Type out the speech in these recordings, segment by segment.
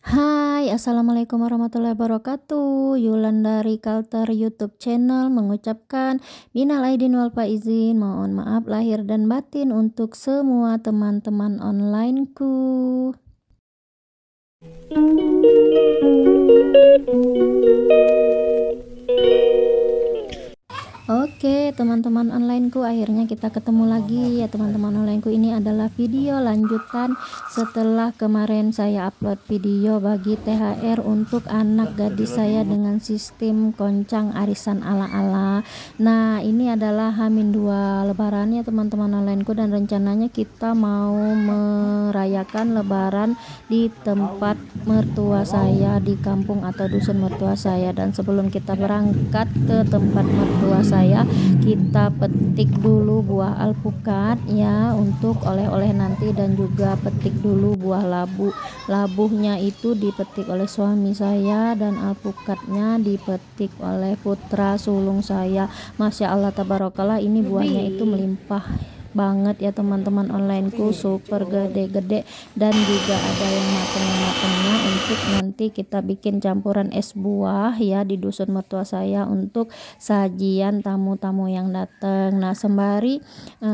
Hai, assalamualaikum warahmatullahi wabarakatuh. Yulan dari Kalter YouTube channel mengucapkan minal aidin wal faizin, mohon maaf lahir dan batin untuk semua teman-teman onlineku. Oke teman-teman onlineku, akhirnya kita ketemu lagi ya teman-teman onlineku. Ini adalah video lanjutan setelah kemarin saya upload video bagi THR untuk anak gadis saya dengan sistem koncang arisan ala-ala. Nah ini adalah H-2 lebaran ya teman-teman onlineku, dan rencananya kita mau merayakan lebaran di tempat mertua saya, di kampung atau dusun mertua saya. Dan sebelum kita berangkat ke tempat mertua saya, kita petik dulu buah alpukat ya untuk oleh-oleh nanti, dan juga petik dulu buah labu. Labuhnya itu dipetik oleh suami saya dan alpukatnya dipetik oleh putra sulung saya. Masya Allah tabarakallah, ini buahnya itu melimpah banget ya teman-teman onlineku, super gede-gede, dan juga ada yang matang-matangnya untuk nanti kita bikin campuran es buah ya di dusun mertua saya untuk sajian tamu-tamu yang datang. Nah sembari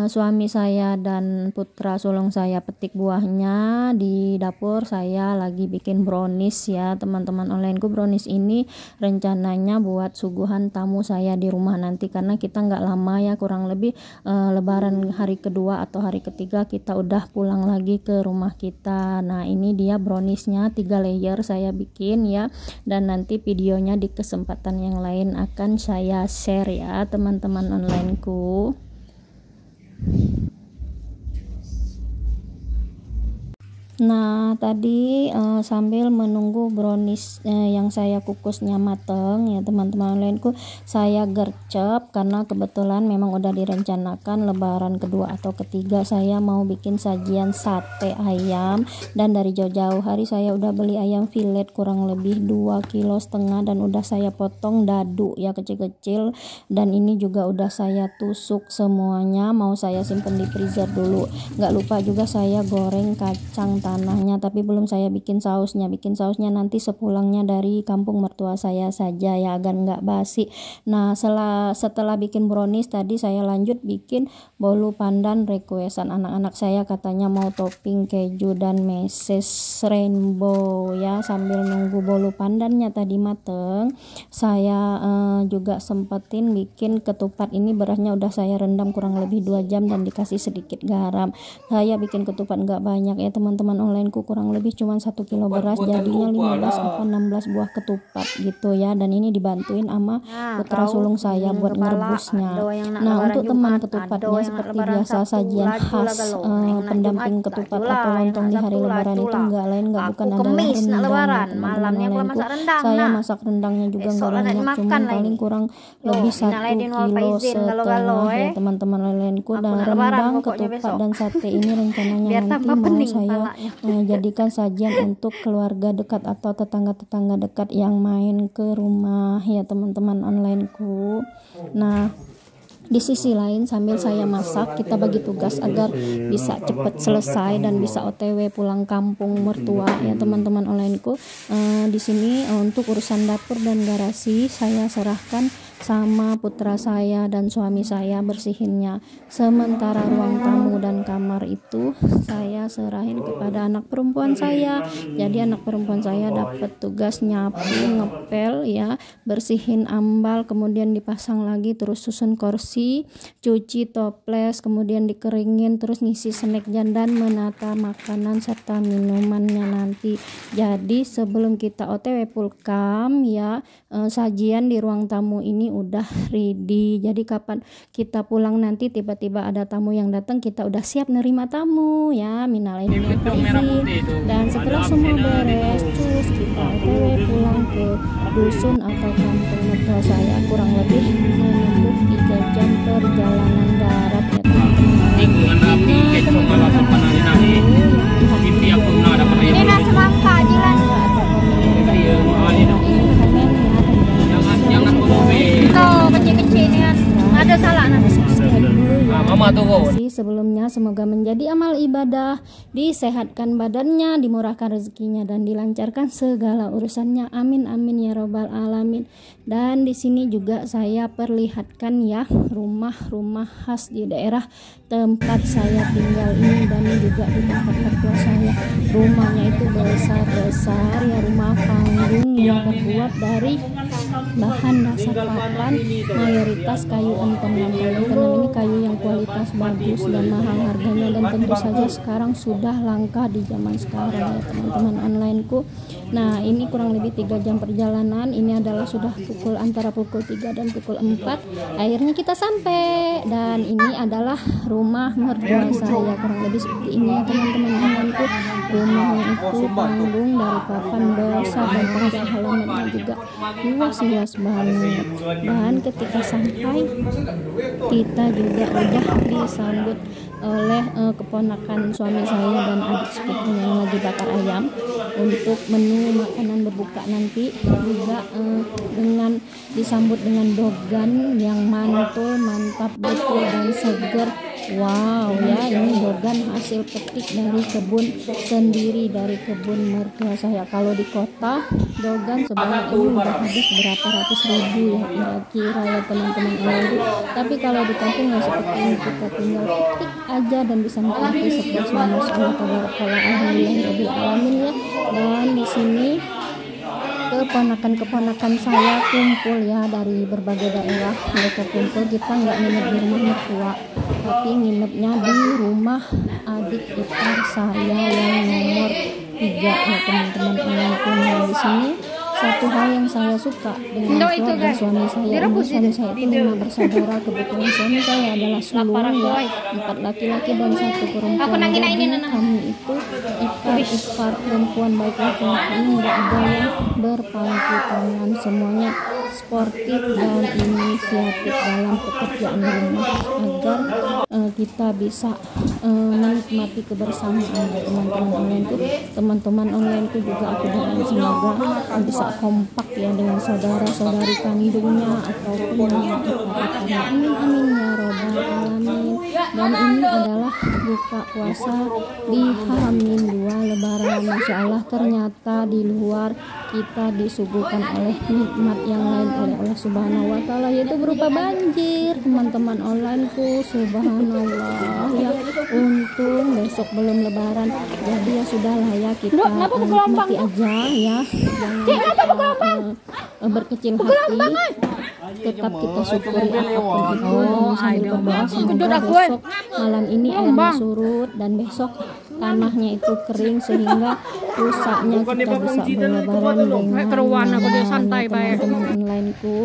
suami saya dan putra sulung saya petik buahnya, di dapur saya lagi bikin brownies ya teman-teman onlineku. Brownies ini rencananya buat suguhan tamu saya di rumah nanti, karena kita nggak lama ya, kurang lebih lebaran hari kedua atau hari ketiga kita udah pulang lagi ke rumah kita. Nah ini dia browniesnya 3 layer saya bikin ya, dan nanti videonya di kesempatan yang lain akan saya share ya teman-teman onlineku. Nah tadi sambil menunggu brownies yang saya kukusnya mateng ya teman-teman onlineku, saya gercep karena kebetulan memang udah direncanakan lebaran kedua atau ketiga saya mau bikin sajian sate ayam. Dan dari jauh-jauh hari saya udah beli ayam filet kurang lebih 2,5 kilo, dan udah saya potong dadu ya kecil-kecil, dan ini juga udah saya tusuk semuanya, mau saya simpen di freezer dulu. Nggak lupa juga saya goreng kacang tanahnya, tapi belum saya bikin sausnya. Bikin sausnya nanti sepulangnya dari kampung mertua saya saja ya, agar nggak basi. Nah setelah bikin brownies tadi saya lanjut bikin bolu pandan requestan anak-anak saya, katanya mau topping keju dan meses rainbow ya. Sambil nunggu bolu pandannya tadi mateng, saya juga sempetin bikin ketupat. Ini berasnya udah saya rendam kurang lebih 2 jam dan dikasih sedikit garam. Saya bikin ketupat nggak banyak ya teman-teman onlineku, kurang lebih cuma 1 kilo beras, jadinya 15 atau 16 buah ketupat gitu ya. Dan ini dibantuin sama putra sulung saya buat ngerebusnya. Nah untuk teman ketupatnya seperti biasa, sajian khas pendamping ketupat atau lontong di hari lebaran itu nggak lain nggak bukan adalah rendang ya teman-teman onlineku. Saya masak rendangnya juga nggak banyak, cuma paling kurang lebih 1,5 kilo ya teman-teman onlineku. Dan rendang, ketupat dan sate ini rencananya nanti mau saya jadikan sajian untuk keluarga dekat atau tetangga-tetangga dekat yang main ke rumah ya teman-teman onlineku. Nah di sisi lain sambil saya masak, kita bagi tugas agar bisa cepat selesai dan bisa OTW pulang kampung mertua ya teman-teman onlineku. Di sini untuk urusan dapur dan garasi saya serahkan sama putra saya dan suami saya bersihinnya, sementara ruang tamu dan kamar itu saya serahin kepada anak perempuan saya. Jadi anak perempuan saya dapat tugas nyapu, ngepel ya, bersihin ambal, kemudian dipasang lagi, terus susun kursi, cuci toples, kemudian dikeringin, terus ngisi snack dan menata makanan serta minumannya nanti. Jadi sebelum kita OTW pulkam ya, sajian di ruang tamu ini udah ready. Jadi kapan kita pulang nanti tiba-tiba ada tamu yang datang, kita udah siap nerima tamu ya, minal aidin wal faizin. Dan setelah semua beres, cus kita OTW pulang ke dusun atau kampung mertua saya, kurang lebih menempuh 3 jam perjalanan darat ya teman-teman. Ini nasi langka jiran. Tuh kecil-kecil ini kan ada salah nanti. Mama tuh sebelumnya. Semoga menjadi amal ibadah, disehatkan badannya, dimurahkan rezekinya, dan dilancarkan segala urusannya. Amin amin ya robbal alamin. Dan di sini juga saya perlihatkan ya rumah-rumah khas di daerah tempat saya tinggal ini, dan juga di tempat mertua saya. Rumahnya itu besar-besar ya, rumah panggung yang terbuat dari bahan dasar papan, mayoritas kayu enton. Ini kayu yang kualitas bagus dan mahal harganya, dan tentu saja sekarang sudah langka di zaman sekarang ya teman-teman onlineku. Nah, ini kurang lebih 3 jam perjalanan. Ini adalah sudah antara pukul 3 dan pukul 4 akhirnya kita sampai, dan ini adalah rumah mertua saya, kurang lebih seperti ini ya teman-teman onlineku. Rumahnya itu panggung dari papan besar dan panjang halamannya juga luas banget. Dan ketika sampai, kita juga udah disambut oleh keponakan suami saya dan adik sepupunya yang lagi bakar ayam untuk menu makanan berbuka nanti, juga dengan disambut dengan dogan yang mantul, mantap betul dan seger. Wow ya, ini dogan hasil petik dari kebun sendiri, dari kebun mertua saya. Kalau di kota dogan sebanyak ini udah habis berapa ratus ribu ya kira-kira ya teman-teman onlineku. Tapi kalau di kampung ya seperti ini, kita tinggal petik aja dan bisa nikmati sepuasnya. Masya Allah, alhamdulillah alamin ya. Dan di sini keponakan saya kumpul ya dari berbagai daerah. Mereka kumpul, kita nggak nginep di rumah mertua, tapi nginepnya di rumah adik ipar saya yang nomor 3 ya teman-teman onlineku. Nah, di sini satu hal yang saya suka dengan keluarga suami saya, suami saya itu 5 bersaudara. Kebetulan suami saya adalah sulung ya, 4 laki-laki dan 1 perempuan. Jadi kami itu ipar perempuan baik laki-laki ini nggak ada yang berpangku tangan, semuanya sportif dan inisiatif dalam pekerjaan rumah agar kita bisa menikmati kebersamaan ya teman-teman onlineku. Teman-teman onlineku juga aku doain semoga bisa kompak ya dengan saudara-saudari kandungnya ataupun yang ipar-iparnya. Amin amin ya robbal alamin. Dan ini adalah buka puasa di H-2 lebaran. Masya Allah, ternyata di luar kita disuguhkan oleh nikmat yang lain oleh Allah Subhanahu wa Ta'ala, yaitu berupa banjir teman-teman onlineku. Subhanallah ya, untung besok belum lebaran, jadi ya sudahlah ya, kita nikmati aja ya, jangan berkecil hati, tetap kita syukuri apapun itu, dan sambil berdoa semoga besok malam ini airnya surut dan besok tanahnya itu kering sehingga rusaknya kita bisa berlebaran dengan teman-teman onlineku.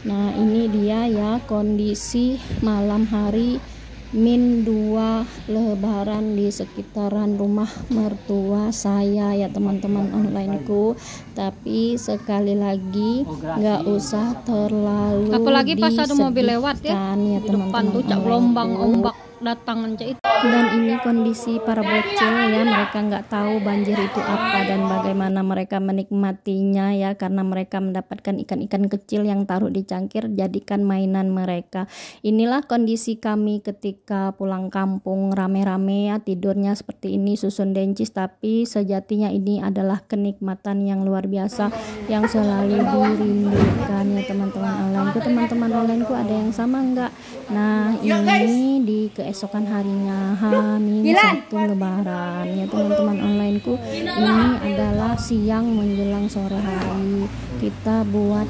Nah, ini dia ya kondisi malam hari -2 lebaran di sekitaran rumah mertua saya ya teman-teman onlineku. Tapi sekali lagi nggak usah terlalu apalagi pas ada mobil lewat ya teman-teman tuh gelombang ombak datang itu. Dan ini kondisi para bocil ya, mereka nggak tahu banjir itu apa dan bagaimana mereka menikmatinya ya, karena mereka mendapatkan ikan-ikan kecil yang taruh di cangkir jadikan mainan mereka. Inilah kondisi kami ketika pulang kampung, rame-rame ya, tidurnya seperti ini susun dencis, tapi sejatinya ini adalah kenikmatan yang luar biasa yang selalu dirindukan ya teman-teman onlineku. Teman-teman onlineku ada yang sama nggak? Nah, ini di keesokan harinya H-1 lebaran ya teman-teman onlineku. Ini adalah siang menjelang sore hari. Kita buat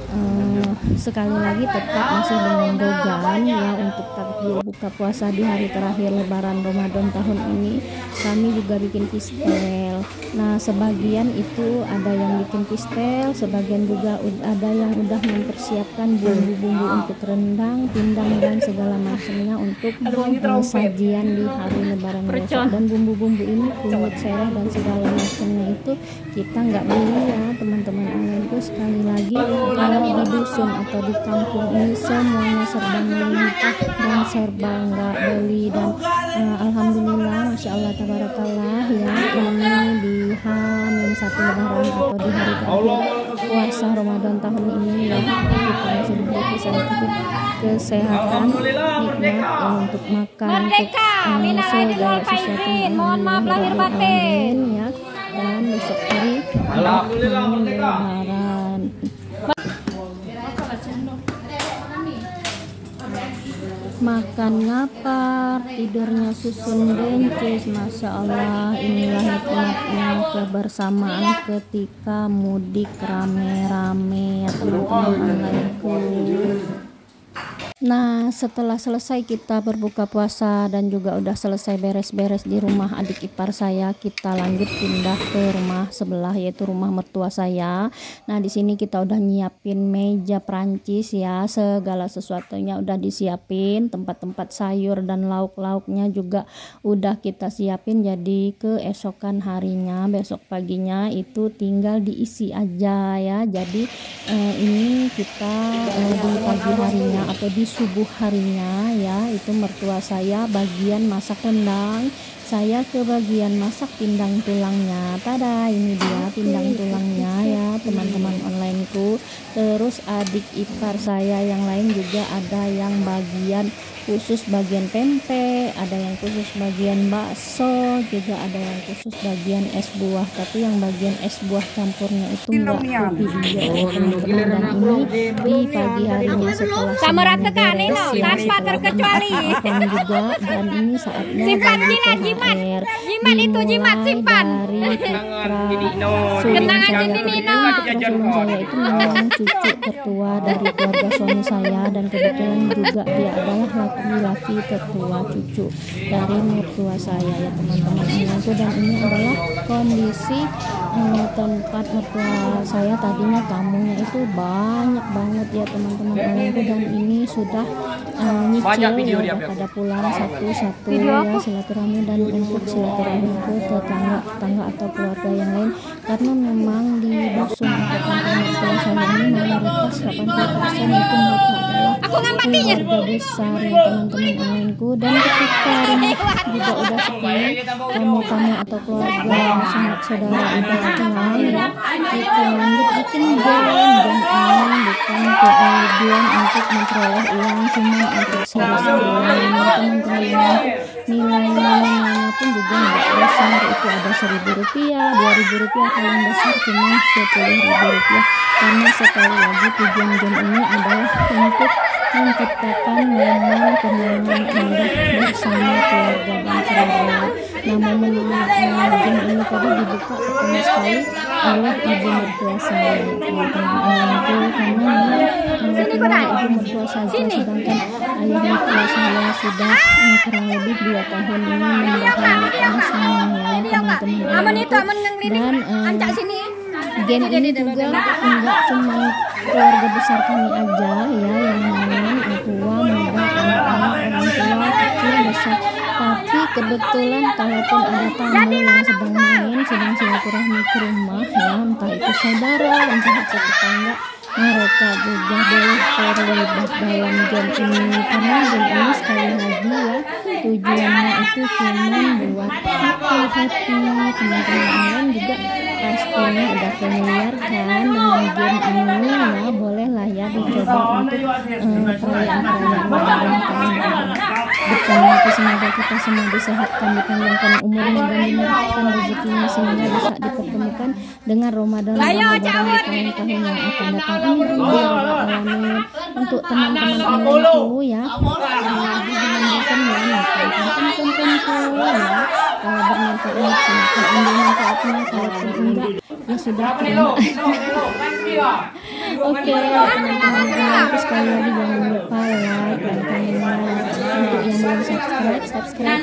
sekali lagi tetap masih dengan dogan ya untuk takjil buka puasa di hari terakhir lebaran Ramadan tahun ini. Kami juga bikin pistel. Nah, sebagian itu ada yang bikin pistel, sebagian juga ada yang udah mempersiapkan bumbu-bumbu untuk rendang, pindang dan segala macamnya untuk sajian di hari lebaran besok. Dan bumbu-bumbu ini kunyit, sereh dan segala macamnya itu kita nggak beli ya teman-teman onlineku. Sekali lagi, kalau di dusun atau di kampung ini semuanya serba melimpah dan serba nggak beli. Dan alhamdulillah, masya Allah tabarakallah ya, ini di H-1 lebaran atau di hari terakhir puasa Ramadan tahun ini ya, kita masih diberi kesehatan, nikmat untuk makan, untuk segala sesuatu. Mohon maaf lahir batin ya. Dan besok hari Lebaran. Makan ngapar, tidurnya susun bencis, Masya Allah. Inilah nikmatnya kebersamaan ketika mudik rame-rame ya teman-teman onlineku. Nah, setelah selesai kita berbuka puasa dan juga udah selesai beres-beres di rumah adik ipar saya, kita lanjut pindah ke rumah sebelah, yaitu rumah mertua saya. Nah, di sini kita udah nyiapin meja Prancis ya, segala sesuatunya udah disiapin, tempat-tempat sayur dan lauk-lauknya juga udah kita siapin. Jadi keesokan harinya, besok paginya itu tinggal diisi aja ya. Jadi ini kita di pagi harinya atau di subuh harinya ya, itu mertua saya bagian masak rendang, saya ke bagian masak pindang tulangnya. Tada, ini dia pindang tulangnya ya teman-teman onlineku. Terus adik ipar saya yang lain juga ada yang bagian khusus bagian tempe, ada yang khusus bagian bakso, juga ada yang khusus bagian es buah. Tapi yang bagian es buah campurnya itu enggak aku video ya teman-teman. Dan ini di pagi harinya setelah semuanya beres ya, tanpa terkecuali juga. Dan ini saatnya simpan bagi jimat THR itu jimat simpan dari putra sulung saya itu memang cucu tertua dari keluarga suami saya, dan kebetulan juga dia adalah laki-laki tertua cucu dari mertua saya ya teman-teman onlineku. Dan ini adalah kondisi tempat mertua saya, tadinya tamunya itu banyak banget ya teman-teman onlineku, dan ini sudah nyicil ya, pada pulang satu-satu ya silaturahmi dan untuk silaturahmi ke tetangga atau keluarga yang lain, karena memang di dusun atau kampung mertua saya ini mayoritas 80% itu mereka adalah keluarga besar ya teman-teman onlineku. Dan ketika rumah juga udah sepi, tamu-tamu atau keluarga sanak saudara udah pulang ya, kita lanjut bikin game. Dan ini bukan tujuan untuk memperoleh uang, cuma untuk seru-seruan teman-teman. Nilai-nilainya pun juga nggak besar, itu ada Rp1.000, Rp2.000, paling besar cuma Rp10.000. Karena sekali lagi tujuan game ini adalah untuk menciptakan momen kenangan indah bersama keluarga dan kerabat. Nah, momen game ini tadi dibuka pertama sekali oleh ibu mertua saya itu karena ibu mertua saja, sedangkan ayah mertua saya sudah kurang lebih 2 tahun ini membahayakan semuanya teman-teman. Dan game ini juga enggak cuma keluarga besar kami aja ya yang main, tua, muda, anak-anak, orang tua, kecil, besar. Tapi kebetulan kalaupun ada tamu yang sedang main, sedang silaturahmi ke rumah ya, entah itu saudara, entah itu tetangga, mereka juga boleh terlibat dalam game ini. Karena game ini sekali lagi ya, tujuannya itu cuma buat happy teman-teman juga pastinya udah familiar kan dengan game ini ya, bolehlah ya dicoba untuk perayaan-perayaan Ramadan tahun depan. Semoga kita semua disehatkan, dipanjangkan umurnya dan dimurahkan rezekinya sehingga bisa dipertemukan dengan Ramadan di tahun-tahun yang akan datang. Amin. Untuk teman-teman onlineku ya, lagi dengan bosan ya, konten-kontenku ya, bermanfaat silakan ambil manfaatnya, kalaupun enggak ya sudah. Oke teman-teman onlineku, sekali lagi jangan lupa like dan comment. Untuk yang belum subscribe ya.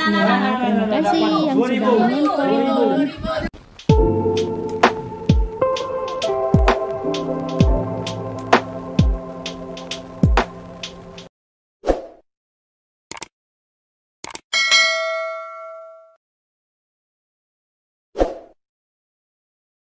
Terima kasih yang sudah menonton.